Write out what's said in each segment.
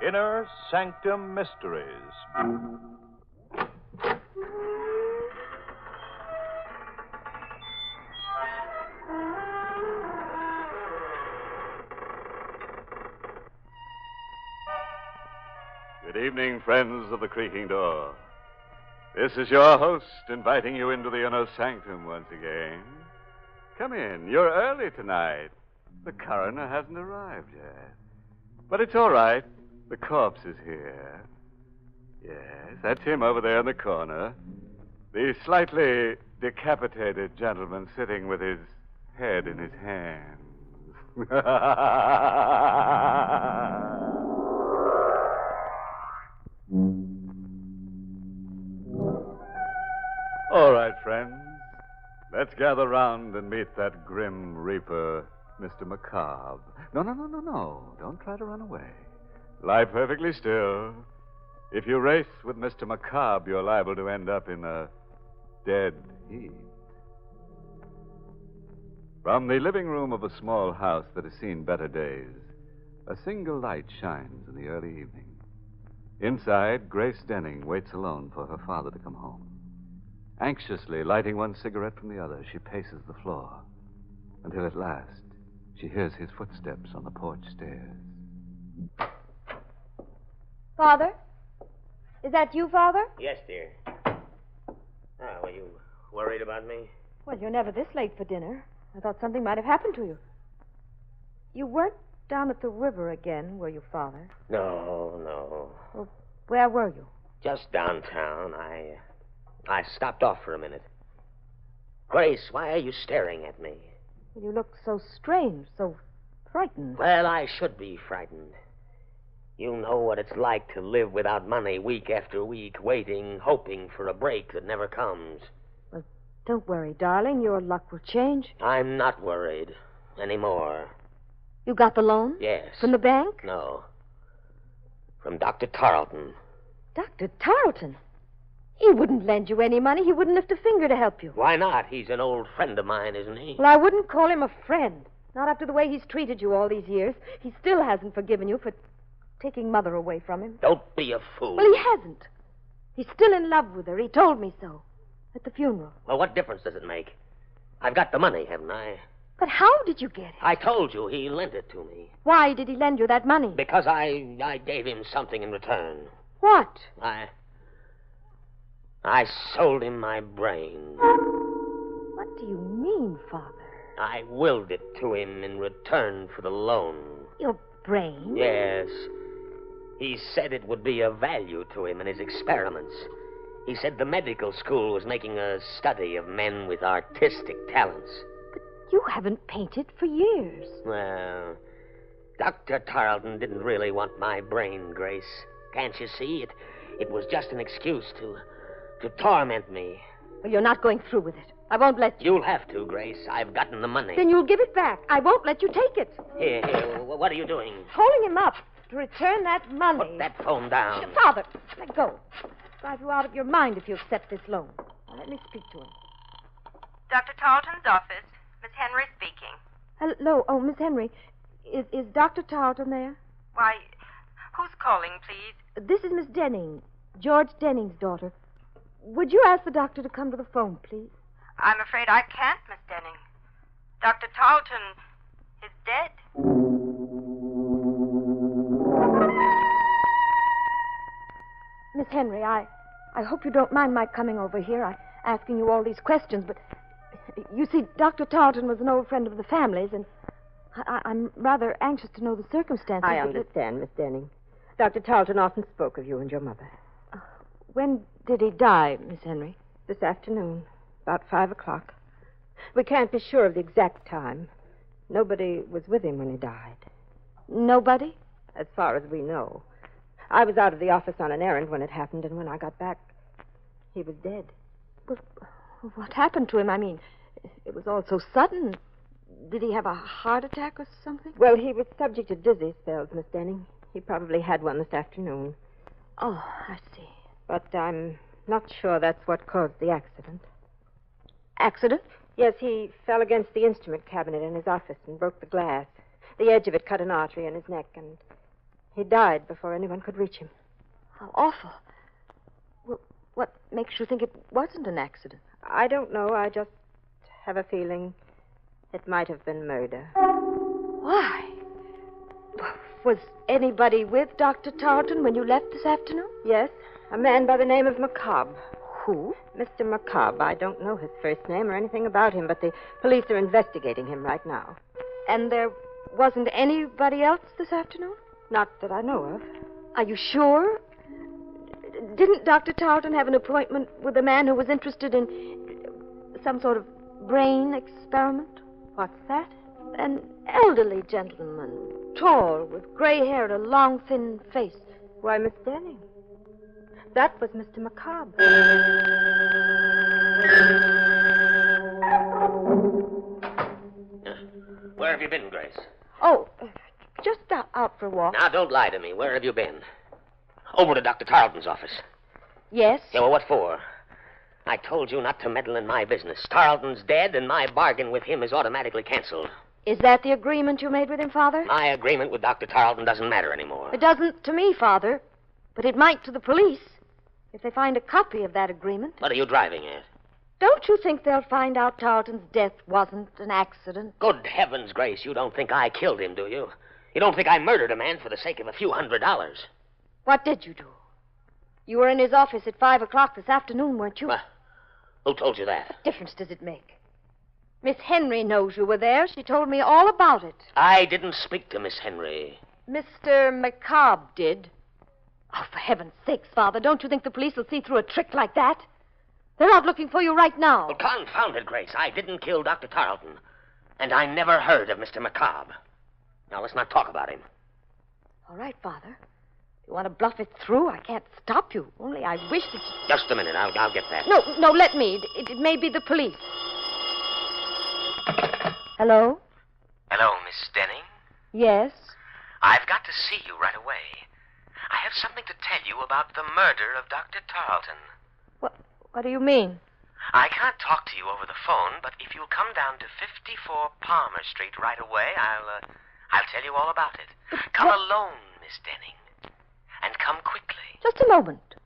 Inner Sanctum Mysteries. Good evening, friends of the creaking door. This is your host inviting you into the Inner Sanctum once again. Come in. You're early tonight. The coroner hasn't arrived yet. But it's all right. The corpse is here. Yes, that's him over there in the corner. The slightly decapitated gentleman sitting with his head in his hands. All right, friends. Let's gather round and meet that grim reaper, Mr. Macabre. No. Don't try to run away. Lie perfectly still. If you race with Mr. Macabre, you're liable to end up in a dead heat. From the living room of a small house that has seen better days, a single light shines in the early evening. Inside, Grace Denning waits alone for her father to come home. Anxiously lighting one cigarette from the other, she paces the floor until at last she hears his footsteps on the porch stairs. Father? Is that you, Father? Yes, dear. Were you worried about me? Well, you're never this late for dinner. I thought something might have happened to you. You weren't down at the river again, were you, Father? No. Well, where were you? Just downtown. I stopped off for a minute. Grace, why are you staring at me? Well, you look so strange, so frightened. Well, I should be frightened. You know what it's like to live without money week after week, waiting, hoping for a break that never comes. Well, don't worry, darling. Your luck will change. I'm not worried anymore. You got the loan? Yes. From the bank? No. From Dr. Tarleton. Dr. Tarleton? He wouldn't lend you any money. He wouldn't lift a finger to help you. Why not? He's an old friend of mine, isn't he? Well, I wouldn't call him a friend. Not after the way he's treated you all these years. He still hasn't forgiven you for taking Mother away from him. Don't be a fool. Well, he hasn't. He's still in love with her. He told me so. At the funeral. Well, what difference does it make? I've got the money, haven't I? But how did you get it? I told you he lent it to me. Why did he lend you that money? Because I gave him something in return. What? I sold him my brain. What do you mean, Father? I willed it to him in return for the loan. Your brain? Yes. He said it would be of value to him in his experiments. He said the medical school was making a study of men with artistic talents. But you haven't painted for years. Well, Dr. Tarleton didn't really want my brain, Grace. Can't you see? It was just an excuse to torment me. Well, you're not going through with it. I won't let you. You'll have to, Grace. I've gotten the money. Then you'll give it back. I won't let you take it. Here. What are you doing? Holding him up to return that money. Put that phone down. Father, let go. Drive you out of your mind if you accept this loan. Now, let me speak to him. Dr. Tarleton's office. Miss Henry speaking. Hello. Oh, Miss Henry. Is Dr. Tarleton there? Why, who's calling, please? This is Miss Denning, George Denning's daughter. Would you ask the doctor to come to the phone, please? I'm afraid I can't, Miss Denning. Dr. Tarleton is dead. Miss Henry, I hope you don't mind my coming over here, asking you all these questions, but you see, Dr. Tarleton was an old friend of the family's, and I'm rather anxious to know the circumstances. I understand, Miss Denning. Dr. Tarleton often spoke of you and your mother. When did he die, Miss Henry? This afternoon, about 5 o'clock. We can't be sure of the exact time. Nobody was with him when he died. Nobody? As far as we know. I was out of the office on an errand when it happened, and when I got back, he was dead. Well, what happened to him? I mean, it was all so sudden. Did he have a heart attack or something? Well, he was subject to dizzy spells, Miss Denning. He probably had one this afternoon. Oh, I see. But I'm not sure that's what caused the accident. Accident? Yes, he fell against the instrument cabinet in his office and broke the glass. The edge of it cut an artery in his neck, and He died before anyone could reach him. How awful. Well, what makes you think it wasn't an accident? I don't know. I just have a feeling it might have been murder. Why? Was anybody with Dr. Tarleton when you left this afternoon? Yes, a man by the name of McCobb. Who? Mr. McCobb. I don't know his first name or anything about him, but the police are investigating him right now. And there wasn't anybody else this afternoon? Not that I know of. Are you sure? Didn't Dr. Tarleton have an appointment with a man who was interested in some sort of brain experiment? What's that? An elderly gentleman, tall, with gray hair and a long, thin face. Why, Miss Denning. That was Mr. McCobb. Where have you been, Grace? Oh, just out for a walk. Now, don't lie to me. Where have you been? Over to Dr. Tarleton's office. Yes? Yeah, well, what for? I told you not to meddle in my business. Tarleton's dead, and my bargain with him is automatically canceled. Is that the agreement you made with him, Father? My agreement with Dr. Tarleton doesn't matter anymore. It doesn't to me, Father. But it might to the police if they find a copy of that agreement. What are you driving at? Don't you think they'll find out Tarleton's death wasn't an accident? Good heavens, Grace, you don't think I killed him, do you? You don't think I murdered a man for the sake of a few $100s? What did you do? You were in his office at 5 o'clock this afternoon, weren't you? Well, who told you that? What difference does it make? Miss Henry knows you were there. She told me all about it. I didn't speak to Miss Henry. Mr. McCobb did. Oh, for heaven's sakes, Father, don't you think the police will see through a trick like that? They're out looking for you right now. Well, confound it, Grace. I didn't kill Dr. Tarleton. And I never heard of Mr. McCobb. Now, let's not talk about him. All right, Father. If you want to bluff it through, I can't stop you. Only I wish that you... Just a minute. I'll get that. No, let me. It may be the police. Hello? Hello, Miss Denning. Yes? I've got to see you right away. I have something to tell you about the murder of Dr. Tarleton. What do you mean? I can't talk to you over the phone, but if you'll come down to 54 Palmer Street right away, I'll tell you all about it. Come alone, Miss Denning. And come quickly. Just a moment.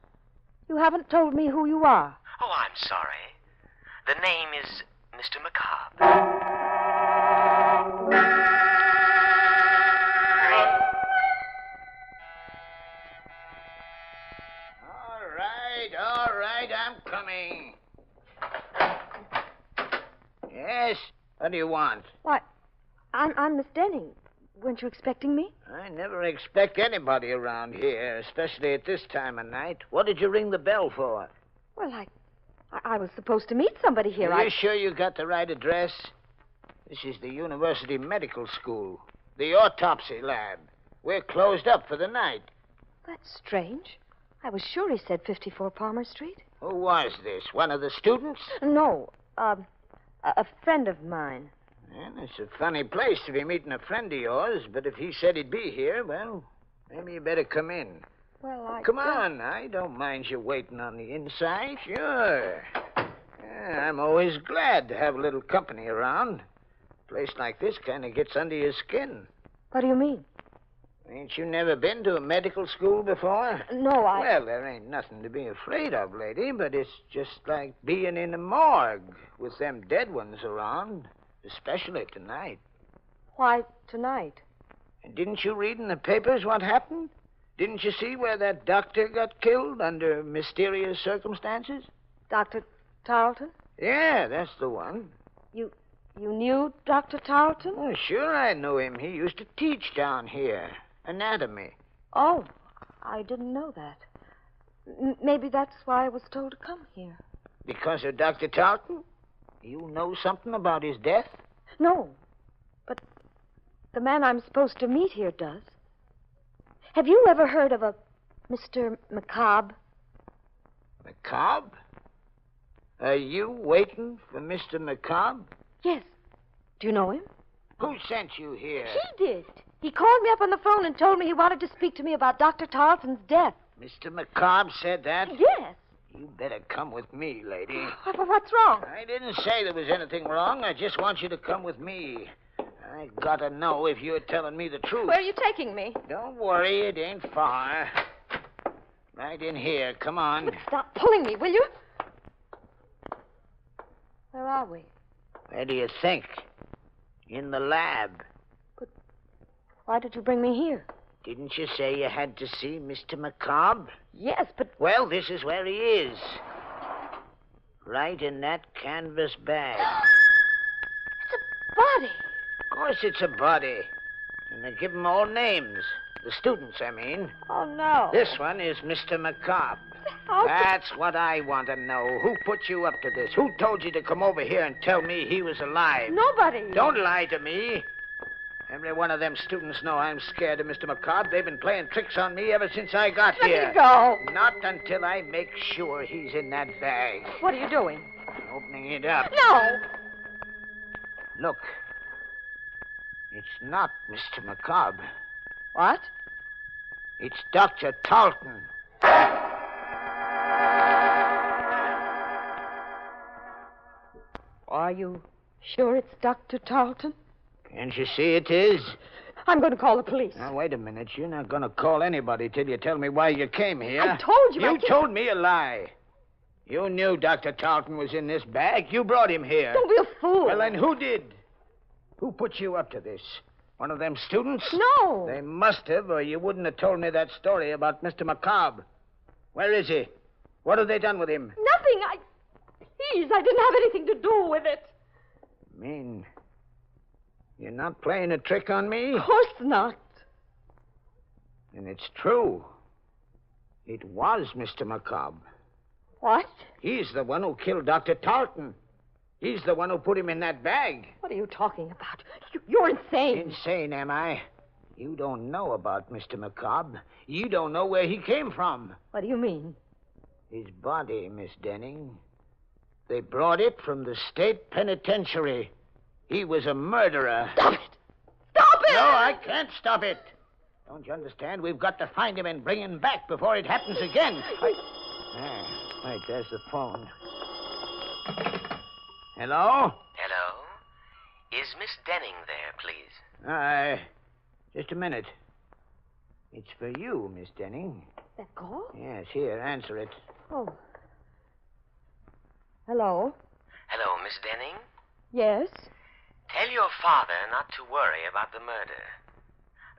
You haven't told me who you are. Oh, I'm sorry. The name is Mr. McCobb. All right, I'm coming. Yes? What do you want? Why, I'm Miss Denning. Weren't you expecting me? I never expect anybody around here, especially at this time of night. What did you ring the bell for? Well, I was supposed to meet somebody here. Are you sure you got the right address? This is the University Medical School, the autopsy lab. We're closed up for the night. That's strange. I was sure he said 54 Palmer Street. Who was this? One of the students? No, a friend of mine. Well, it's a funny place to be meeting a friend of yours, but if he said he'd be here, well, maybe you better come in. Well, Come on, I don't mind you waiting on the inside. Sure. Yeah, I'm always glad to have a little company around. A place like this kind of gets under your skin. What do you mean? Ain't you never been to a medical school before? No, Well, there ain't nothing to be afraid of, lady, but it's just like being in a morgue with them dead ones around, especially tonight. Why tonight? And didn't you read in the papers what happened? Didn't you see where that doctor got killed under mysterious circumstances? Dr. Tarleton? Yeah, that's the one. You knew Dr. Tarleton? Oh, sure I knew him. He used to teach down here. Anatomy. Oh, I didn't know that. Maybe that's why I was told to come here. Because of Dr. Tarleton? You know something about his death? No, but the man I'm supposed to meet here does. Have you ever heard of a Mr. McCobb? McCobb? Are you waiting for Mr. McCobb? Yes. Do you know him? Who sent you here? He did. He called me up on the phone and told me he wanted to speak to me about Dr. Tarleton's death. Mr. McCobb said that? Yes. You better come with me, lady. What's wrong? I didn't say there was anything wrong. I just want you to come with me. I gotta know if you're telling me the truth. Where are you taking me? Don't worry, it ain't far. Right in here. Come on. But stop pulling me, will you? Where are we? Where do you think? In the lab. Why did you bring me here? Didn't you say you had to see Mr. McCobb? Yes, but... Well, this is where he is. Right in that canvas bag. It's a body. Of course it's a body. And they give 'em all names. The students, I mean. Oh, no. This one is Mr. McCobb. How could- That's what I want to know. Who put you up to this? Who told you to come over here and tell me he was alive? Nobody. Don't lie to me. Every one of them students know I'm scared of Mr. McCobb. They've been playing tricks on me ever since I got here. Let me go. Not until I make sure he's in that bag. What are you doing? Opening it up. No. Look. It's not Mr. McCobb. What? It's Dr. Tarleton. Are you sure it's Dr. Tarleton? Can't you see it is? I'm going to call the police. Now, wait a minute. You're not going to call anybody till you tell me why you came here. I told you. You told me a lie. You knew Dr. Tarleton was in this bag. You brought him here. Don't be a fool. Well, then who did? Who put you up to this? One of them students? No. They must have, or you wouldn't have told me that story about Mr. McCobb. Where is he? What have they done with him? Nothing. Please, I didn't have anything to do with it. Mean you're not playing a trick on me? Of course not. And it's true. It was Mr. McCobb. What? He's the one who killed Dr. Tarleton. He's the one who put him in that bag. What are you talking about? You're insane. Insane, am I? You don't know about Mr. McCobb. You don't know where he came from. What do you mean? His body, Miss Denning. They brought it from the state penitentiary. He was a murderer. Stop it! Stop it! No, I can't stop it. Don't you understand? We've got to find him and bring him back before it happens again. Wait, there's the phone. Hello? Hello? Is Miss Denning there, please? Just a minute. It's for you, Miss Denning. That call? Yes, here, answer it. Oh. Hello? Hello, Miss Denning? Yes? Tell your father not to worry about the murder.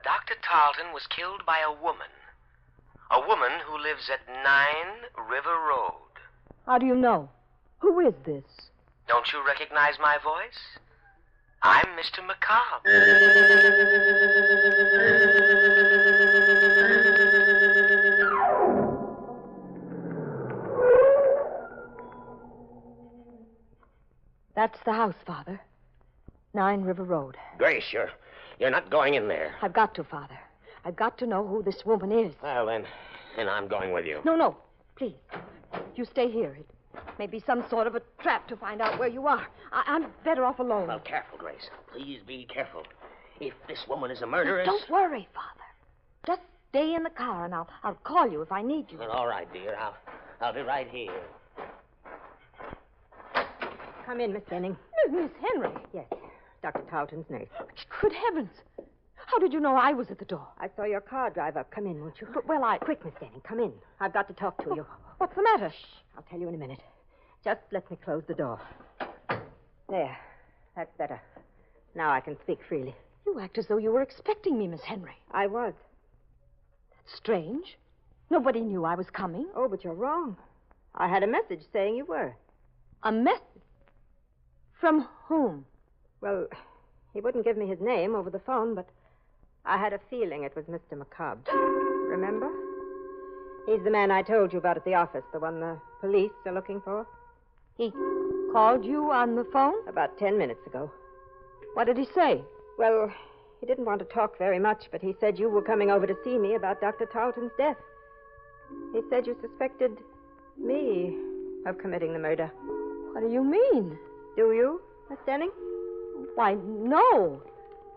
Dr. Tarleton was killed by a woman. A woman who lives at 9 River Road. How do you know? Who is this? Don't you recognize my voice? I'm Mr. McCobb. That's the house, Father. 9 River Road. Grace, you're not going in there. I've got to, Father. I've got to know who this woman is. Well, then I'm going with you. No. Please. You stay here. It may be some sort of a trap to find out where you are. I'm better off alone. Well, careful, Grace. Please be careful. If this woman is a murderess... Don't worry, Father. Just stay in the car, and I'll call you if I need you. Well, all right, dear. I'll be right here. Come in, Miss Denning. Miss Henry. Yes, Dr. Tarleton's nurse. Good heavens. How did you know I was at the door? I saw your car drive up. Come in, won't you? But, Quick, Miss Denning, come in. I've got to talk to you. What's the matter? Shh. I'll tell you in a minute. Just let me close the door. There. That's better. Now I can speak freely. You act as though you were expecting me, Miss Henry. I was. That's strange. Nobody knew I was coming. Oh, but you're wrong. I had a message saying you were. A message? From whom? Well, he wouldn't give me his name over the phone, but I had a feeling it was Mr. McCobb. Remember? He's the man I told you about at the office, the one the police are looking for. He called you on the phone? About 10 minutes ago. What did he say? Well, he didn't want to talk very much, but he said you were coming over to see me about Dr. Tarleton's death. He said you suspected me of committing the murder. What do you mean? Do you, Miss Denning? Why, no.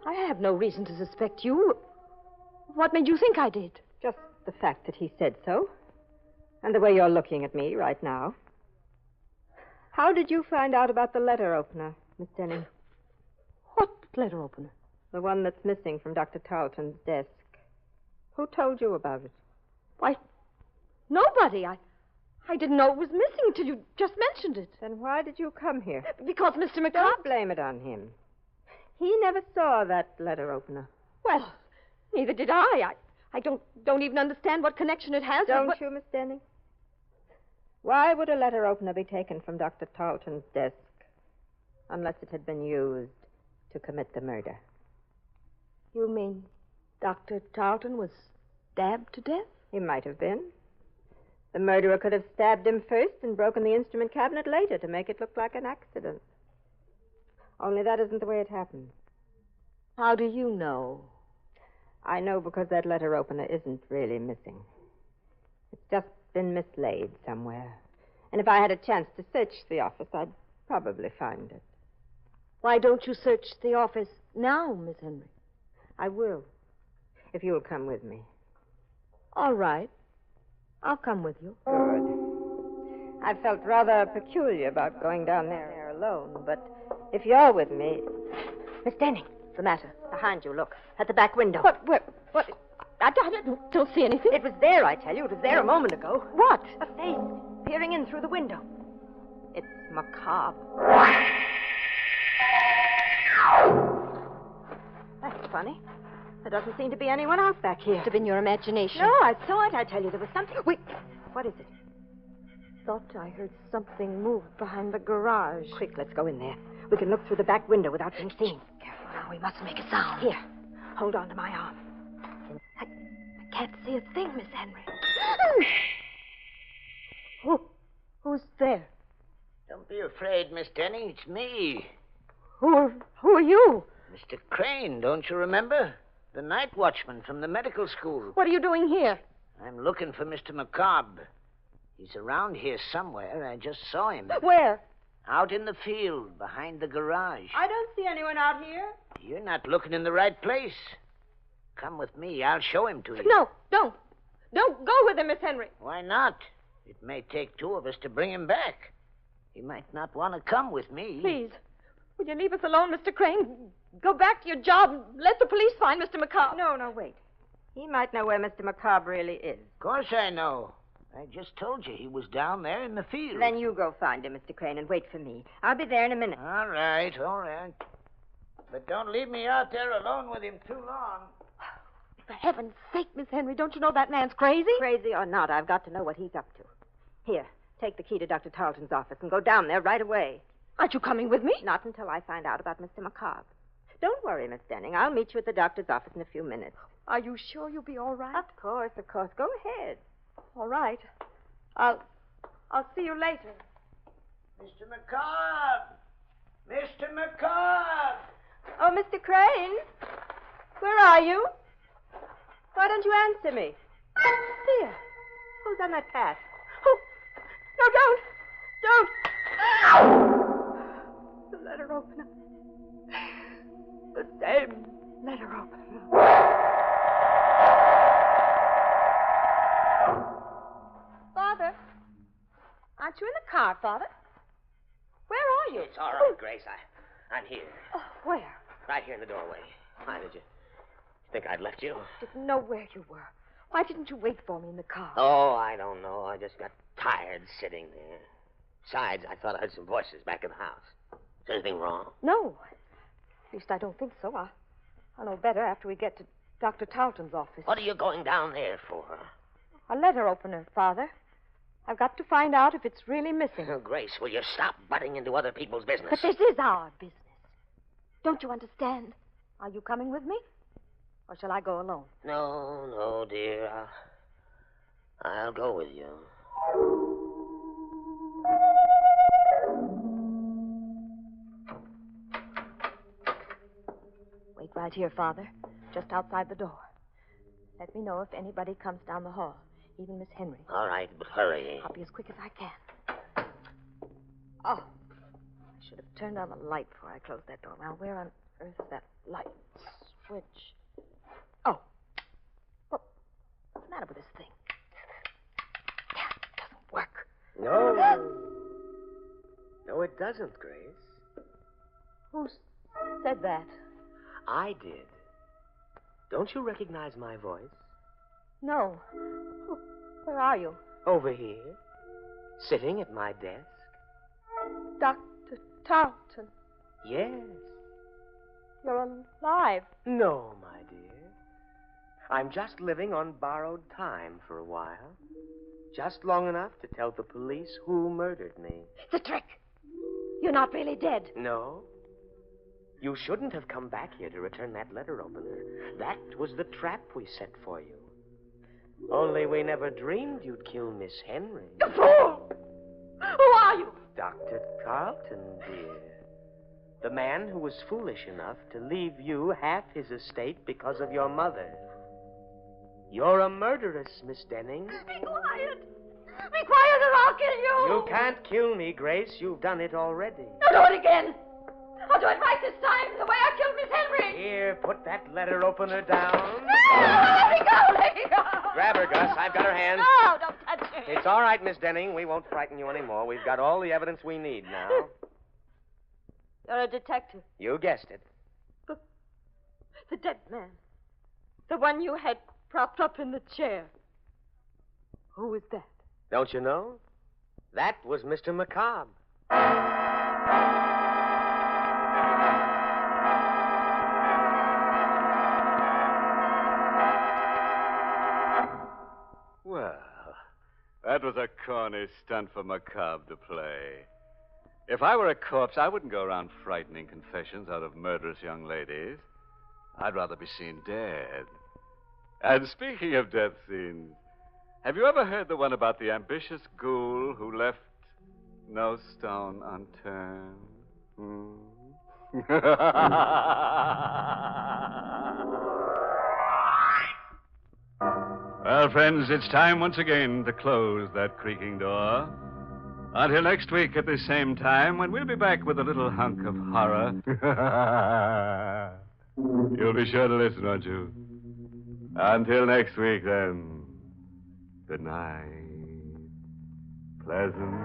I have no reason to suspect you. What made you think I did? Just the fact that he said so. And the way you're looking at me right now. How did you find out about the letter opener, Miss Denning? What letter opener? The one that's missing from Dr. Tarleton's desk. Who told you about it? Why, nobody. I didn't know it was missing until you just mentioned it. Then why did you come here? Because Mr. McCobb... Don't blame it on him. He never saw that letter opener. Well, neither did I. I don't even understand what connection it has. Don't you, Miss Denning? Why would a letter opener be taken from Dr. Tarleton's desk unless it had been used to commit the murder? You mean Dr. Tarleton was stabbed to death? He might have been. The murderer could have stabbed him first and broken the instrument cabinet later to make it look like an accident. Only that isn't the way it happened. How do you know? I know because that letter opener isn't really missing. It's just been mislaid somewhere. And if I had a chance to search the office, I'd probably find it. Why don't you search the office now, Miss Henry? I will, if you'll come with me. All right. I'll come with you. Good. I felt rather peculiar about going down there alone, but if you're with me... Miss Denning. What's the matter? Behind you, look. At the back window. What? I don't see anything. It was there, I tell you. It was there a moment ago. What? A face peering in through the window. It's macabre. That's funny. There doesn't seem to be anyone out back here. Must have been your imagination. No, I saw it. I tell you, there was something. Wait. What is it? Thought I heard something move behind the garage. Quick, let's go in there. We can look through the back window without being seen. Careful now. We mustn't make a sound. Here, hold on to my arm. I can't see a thing, Miss Henry. Who's there? Don't be afraid, Miss Denning. It's me. Who are you? Mr. Crane, don't you remember? The night watchman from the medical school. What are you doing here? I'm looking for Mr. McCobb. He's around here somewhere. I just saw him. Where? Out in the field, behind the garage. I don't see anyone out here. You're not looking in the right place. Come with me. I'll show him to you. No, don't. Don't go with him, Miss Henry. Why not? It may take two of us to bring him back. He might not want to come with me. Please, will you leave us alone, Mr. Crane? Go back to your job and let the police find Mr. McCobb. No, wait. He might know where Mr. McCobb really is. Of course I know. I just told you he was down there in the field. Then you go find him, Mr. Crane, and wait for me. I'll be there in a minute. All right. But don't leave me out there alone with him too long. For heaven's sake, Miss Henry, don't you know that man's crazy? Crazy or not, I've got to know what he's up to. Here, take the key to Dr. Tarleton's office and go down there right away. Aren't you coming with me? Not until I find out about Mr. McCobb. Don't worry, Miss Denning. I'll meet you at the doctor's office in a few minutes. Are you sure you'll be all right? Of course. Go ahead. All right. I'll see you later. Mr. McCobb! Mr. McCobb! Oh, Mr. Crane? Where are you? Why don't you answer me? Here. Who's on that path? Oh, no, don't! The letter opener. The same letter opener. Father? Aren't you in the car, Father? Where are you? It's all right, Grace. I'm here. Oh, where? Right here in the doorway. Why, did you think I'd left you? Didn't know where you were. Why didn't you wait for me in the car? Oh, I don't know. I just got tired sitting there. Besides, I thought I heard some voices back in the house. Is there anything wrong? No. At least I don't think so. I'll know better after we get to Dr. Tarleton's office. What are you going down there for? A letter opener, Father. I've got to find out if it's really missing. Oh, Grace, will you stop butting into other people's business? But this is our business. Don't you understand? Are you coming with me? Or shall I go alone? No, dear. I'll go with you. Wait right here, Father. Just outside the door. Let me know if anybody comes down the hall. Even Miss Henry. All right, but hurry. I'll be as quick as I can. Oh. I should have turned on the light before I closed that door. Now, where on earth is that light switch? Oh. Well, what's the matter with this thing? Yeah, it doesn't work. No, it doesn't, Grace. Who said that? I did. Don't you recognize my voice? No. Where are you? Over here, sitting at my desk. Dr. Tarleton. Yes. You're alive. No, my dear. I'm just living on borrowed time for a while. Just long enough to tell the police who murdered me. It's a trick. You're not really dead. No. You shouldn't have come back here to return that letter opener. That was the trap we set for you. Only we never dreamed you'd kill Miss Henry. You fool! Who are you? Dr. Tarleton, dear. The man who was foolish enough to leave you half his estate because of your mother. You're a murderess, Miss Denning. Be quiet. Be quiet or I'll kill you. You can't kill me, Grace. You've done it already. Don't do it again. I'll do it right this time, the way I killed Miss Henry. Here, put that letter opener down. Let me go, let me go. Grab her, Gus. I've got her hand. No, don't touch her. It's all right, Miss Denning. We won't frighten you anymore. We've got all the evidence we need now. You're a detective. You guessed it. The dead man. The one you had propped up in the chair. Who was that? Don't you know? That was Mr. Macabre. Well, that was a corny stunt for Macabre to play. If I were a corpse, I wouldn't go around frightening confessions out of murderous young ladies. I'd rather be seen dead. And speaking of death scenes, have you ever heard the one about the ambitious ghoul who left no stone unturned? Well, friends, it's time once again to close that creaking door. Until next week at the same time, when we'll be back with a little hunk of horror. You'll be sure to listen, won't you? Until next week, then. Good night. Pleasant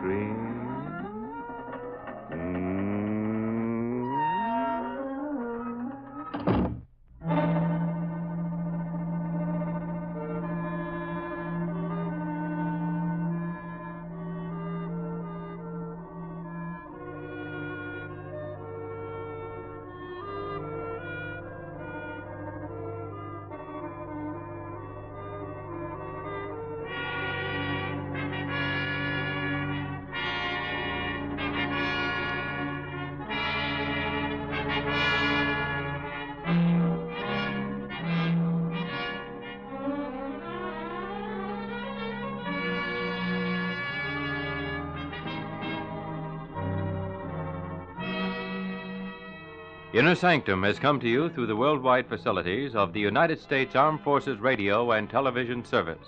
dreams. Inner Sanctum has come to you through the worldwide facilities of the United States Armed Forces Radio and Television Service.